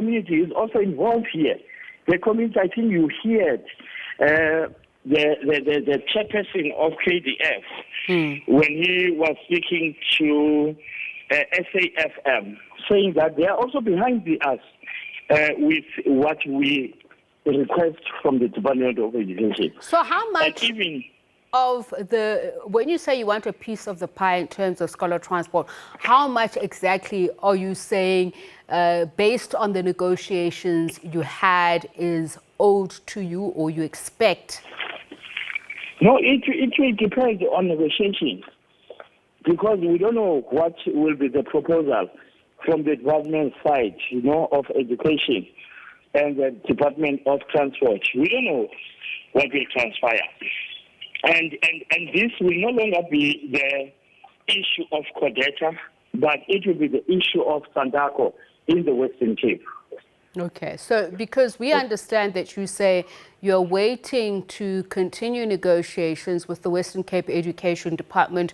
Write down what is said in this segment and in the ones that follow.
community is also involved here. The community, I think you heard the chairperson of KDF when he was speaking to SAFM, saying that they are also behind us with what we request from the Department of Education. So how much when you say you want a piece of the pie in terms of scholar transport, how much exactly are you saying, based on the negotiations you had, is owed to you or you expect? No, it will depend on negotiations, because we don't know what will be the proposal from the department side, of education and the Department of Transport. We don't know what will transpire. And this will no longer be the issue of CODETA, but it will be the issue of Sandako in the Western Cape. Okay, so because we understand that you say you're waiting to continue negotiations with the Western Cape Education Department,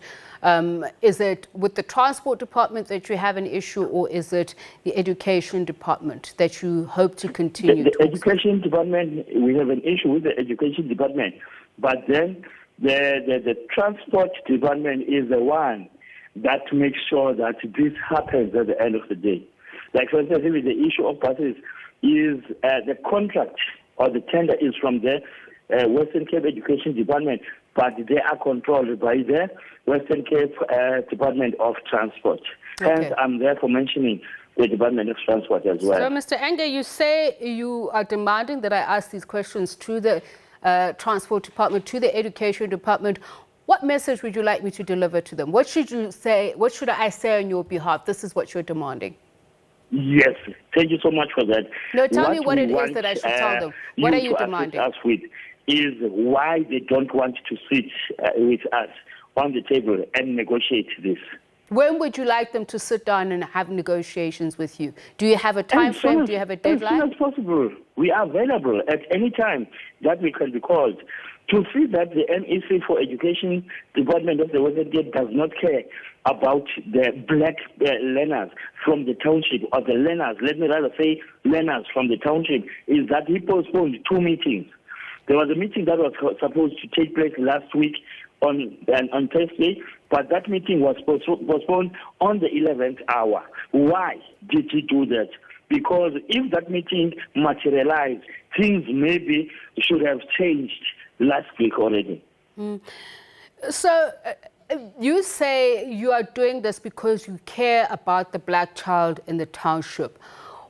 is it with the Transport Department that you have an issue, or is it the Education Department that you hope to continue? The Education Department, we have an issue with the Education Department, but then the Transport Department is the one that makes sure that this happens at the end of the day. Like, for instance, the issue of buses is the contract or the tender is from the Western Cape Education Department, but they are controlled by the Western Cape Department of Transport. Okay. Hence, I'm therefore mentioning the Department of Transport as well. So, Mr. Enge, you say you are demanding that I ask these questions to the Transport Department, to the Education Department. What message would you like me to deliver to them? What should you say? What should I say on your behalf? This is what you're demanding. Yes, thank you so much for that. No, tell me what it is that I should tell them. What are you demanding? Us with is why they don't want to sit with us on the table and negotiate this. When would you like them to sit down and have negotiations with you? Do you have a time frame? Do you have a deadline? As soon as possible. We are available at any time that we can be called. To see that the MEC for Education Department of the Western Cape does not care about the black learners from the township, or the learners, let me rather say learners from the township, is that he postponed 2 meetings. There was a meeting that was supposed to take place last week on Thursday, but that meeting was postponed on the 11th hour. Why did he do that? Because if that meeting materialized, things maybe should have changed last week already. So you say you are doing this because you care about the black child in the township.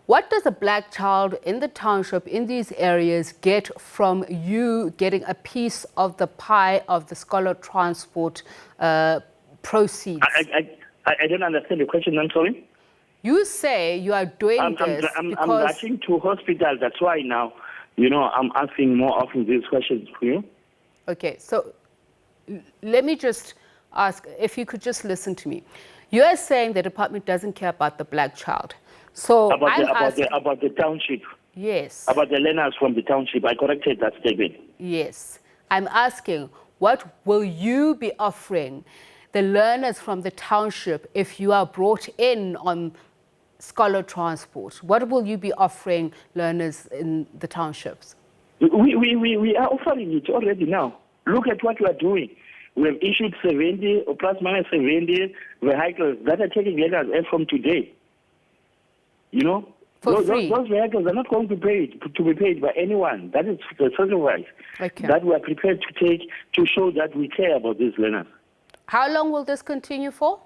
What does a black child in the township, in these areas, get from you getting a piece of the pie of the scholar transport proceeds? I don't understand the question, I'm sorry. You say you are doing this I'm because... rushing to hospital, that's why now, I'm asking more often these questions for you. Okay, so let me just ask, if you could just listen to me. You are saying the department doesn't care about the black child. So about the township. Yes. About the learners from the township. I corrected that statement. Yes. I'm asking, what will you be offering the learners from the township if you are brought in on scholar transport? What will you be offering learners in the townships? We are offering it already now. Look at what we are doing. We have issued 70 or plus minus 70 vehicles that are taking learners from today. For free. Those vehicles are not going to be paid by anyone. That is the sacrifice that we are prepared to take to show that we care about these learners. How long will this continue for?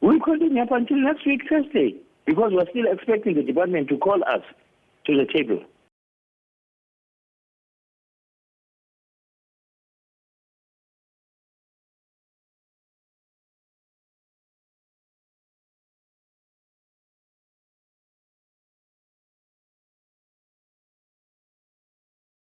We'll continue up until next week, Thursday, because we're still expecting the department to call us to the table.